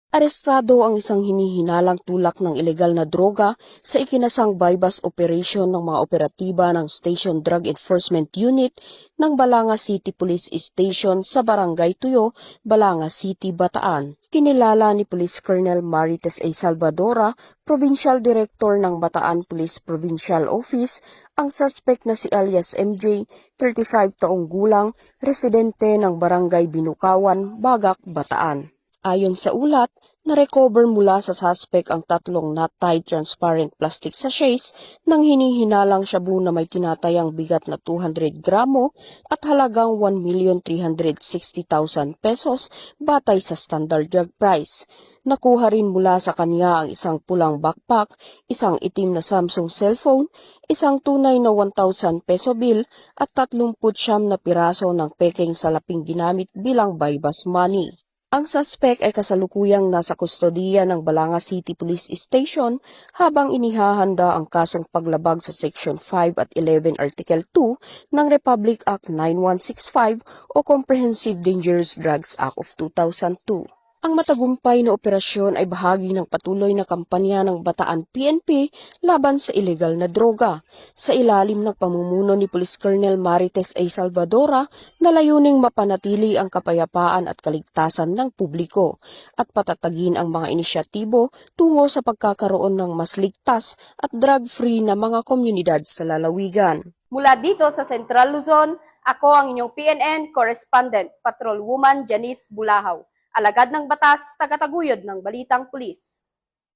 Arestado ang isang hinihinalang tulak ng ilegal na droga sa ikinasang bypass operation ng mga operatiba ng Station Drug Enforcement Unit ng Balanga City Police Station sa Barangay Tuyo, Balanga City, Bataan. Kinilala ni Police Colonel Marites A. Salvadora, Provincial Director ng Bataan Police Provincial Office, ang suspect na si alias MJ, 35 taong gulang, residente ng Barangay Binukawan, Bagak, Bataan. Ayon sa ulat, na-recover mula sa suspect ang tatlong not-tied transparent plastic sachets ng hinihinalang shabu na may tinatayang bigat na 200 gramo at halagang 1,360,000 pesos batay sa standard drug price. Nakuha rin mula sa kanya ang isang pulang backpack, isang itim na Samsung cellphone, isang tunay na 1,000 peso bill at 39 na piraso ng pekeng salaping ginamit bilang bypass money. Ang suspect ay kasalukuyang nasa kustodiya ng Balanga City Police Station habang inihahanda ang kasong paglabag sa Section 5 at 11 Article 2 ng Republic Act 9165 o Comprehensive Dangerous Drugs Act of 2002. Ang matagumpay na operasyon ay bahagi ng patuloy na kampanya ng Bataan PNP laban sa ilegal na droga. Sa ilalim ng pamumuno ni Police Colonel Marites A. Salvadora na layuning mapanatili ang kapayapaan at kaligtasan ng publiko at patatagin ang mga inisyatibo tungo sa pagkakaroon ng mas ligtas at drug-free na mga komunidad sa lalawigan. Mula dito sa Central Luzon, ako ang inyong PNN Correspondent, Patrolwoman Janice Bulahaw. Alagad ng batas, tagataguyod ng Balitang Pulis.